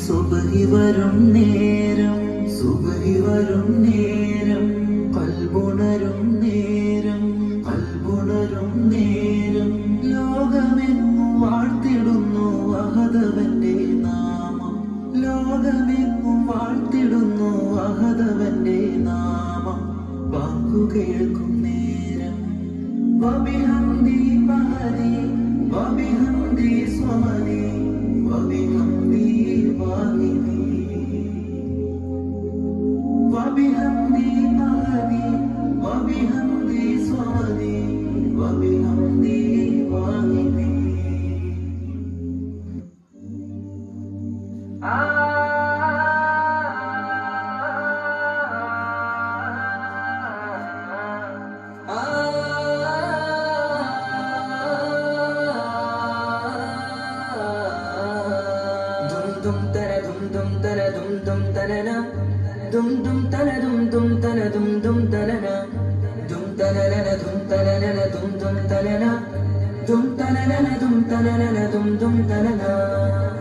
സുബഹി വരും നേരം സുബഹി വരും നേരം കൽബുണരും നേരം കൽബുണരും നേരം ലോകമെങ്ങും വാഴ്ത്തിടുന്നു അഹദവന്റെ നാമം ലോകമെങ്ങും വാഴ്ത്തിടുന്നു അഹദവന്റെ നാമം ബാങ്കു കേൾക്കും നേരം വബിഹംദി Mahdi വബിഹംദി സ്വമദി വബിഹംദി വാഹിദി വബിഹംദി Mahdi വബിഹംദി സ്വമദി വബിഹംദി വാഹിദി. dum tana dum dum tana dum dum tana na dum dum tana dum dum tana dum dum tana na dum tana na dum tana na dum dum tana na dum tana na dum tana na dum dum tana na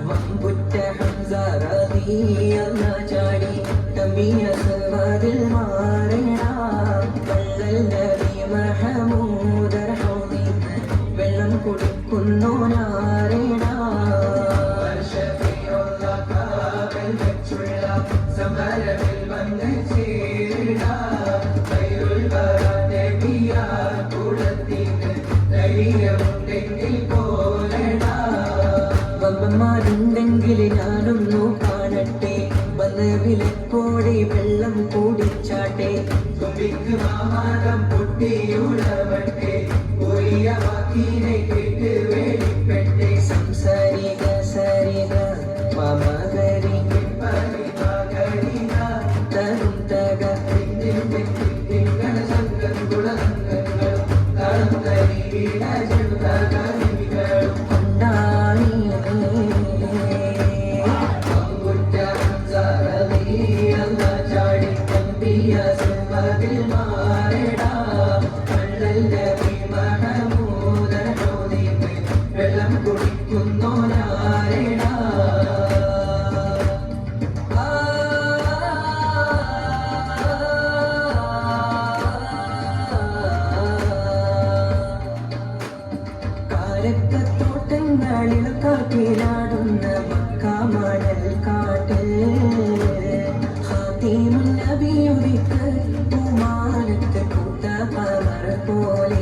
വമ്പുറ്റ Hamza റളിയല്ലാ ചാടി തമിയ സൽവാദിൽ മാറേണ വള്ളൽ നബി മഹമൂദ് റഹൂദി വെള്ളം കുടിക്കുന്നു നാരേണ സമരവിൽ വന്ന് ചേരിട കൈരുൾ വരാതെകിയ കുളത്തിന് ധൈര്യമുണ്ടെങ്കിൽ പോരട വമ്പന്മാരുണ്ടെങ്കിൽ ഞാനൊന്നു കാണട്ടെ വന്ന് വിലപ്പോടെ വെള്ളം കൂടിച്ചാട്ടെ തുമ്പിക്ക് മാമാകം പൊട്ടിയുടവട്ടെ ഒരിയ വാക്കിനെ കേട്ട് വേടിപ്പെട്ടെ സംസാരിക സരിക മാമകരി വെള്ളം കുടിക്കുന്നു നാരേണ കാരക്കത്തോട്ടങ്ങളിൽ കാട്ടിലാടുന്ന മക്കാമണൽ കാട്ടിൽ ഹാത്തിമുൻ നബിയുദിക്ക് പൂമാനത്ത് കൂട്ടപ്പവർ പോലെ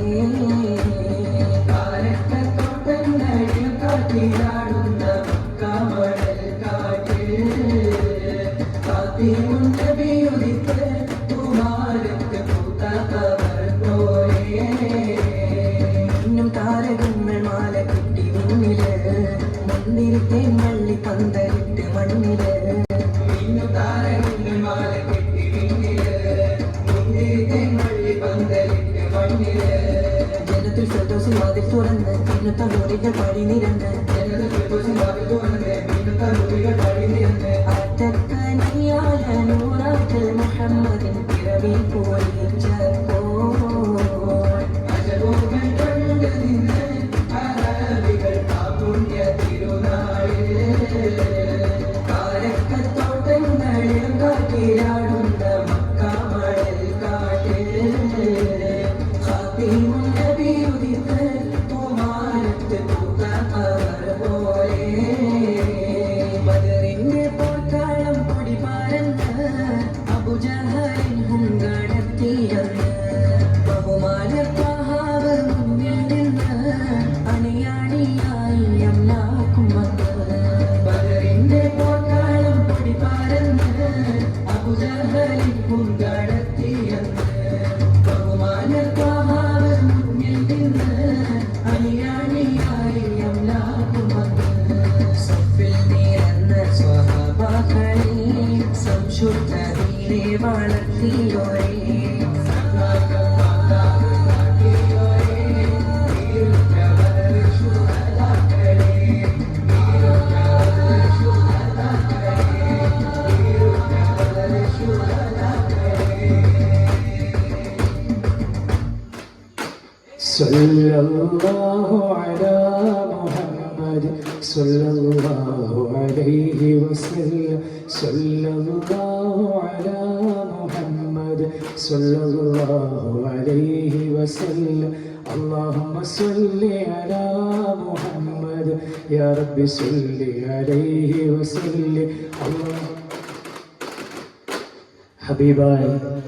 കാരക്കത്തോട്ടങ്ങളിൽ കാട്ടിലാടുന്ന മക്കാമണൽ കാട്ടിൽ ഹാത്തിമുൻ നബിയുദിക്ക് പൂമാനത്ത് കൂട്ടപ്പവർ പോലെ താരകങ്ങൾ മാല കിട്ടി മുന്നില് മുന്തിരിത്തേൻ വള്ളി പന്തലിട്ട് മണ്ണില് താരകങ്ങൾ മാല കിട്ടി മുന്നില് മുന്തിരിത്തേൻ വള്ളി പന്തലിട്ട് മണ്ണില് ജനത്തിൽ ഫിർദൗസിൽ വാതിൽ തുറന്ന് പിന്നത്തെ നൂറികൾ പടി നിരന്ന് ജനത്തിൽ ഫിർദൗസിൽ വാതിൽ തുറന്ന് പിന്നത്തെ നൂറികൾ പടി നിരന്ന് അറ്റക്കനിയാല നൂറാറ്റൽ മുഹമ്മദിൻ പിറവി പോലിച്ചപ്പോൾ കാരക്കത്തോട്ടങ്ങളിൽ കാട്ടിലാടുന്ന മക്കാമണൽ കാട്ടിൽ ഹാത്തിമുൻ നബിയുദിക്ക് പൂമാനത്ത് കൂട്ടപ്പവർ പോലെ ബദറിന്റെ പോർക്കാളം പൊടി പാരന്ന് അബൂജഹലിൻ ഹുങ്കടത്തിയെന്ന് ബഹുമാനത്താഹാവ് മുന്നിൽ നിന്ന് അണിയാണിയായി അമ്ലാക്കും വന്ന് ബദറിന്റെ പോർക്കാളം പൊടി പാരന്ന് അബൂജഹലിൻ ഹുങ്കടത്തിയെന്ന് ബഹുമാനത്താഹാവ് മുന്നിൽ നിന്ന് അണിയാണിയായി അമ്ലാക്കും വന്ന് സഫിൽ നിരന്ന സ്വഹാബാക്കളെ സംശുദ്ധതയിലെ വളർത്തിയോരേ صلى الله على محمد محمد صلى الله عليه وسلم صلى الله على محمد صلى الله عليه وسلم اللهم صل على محمد يا رب صل عليه وسلم الله حبيباي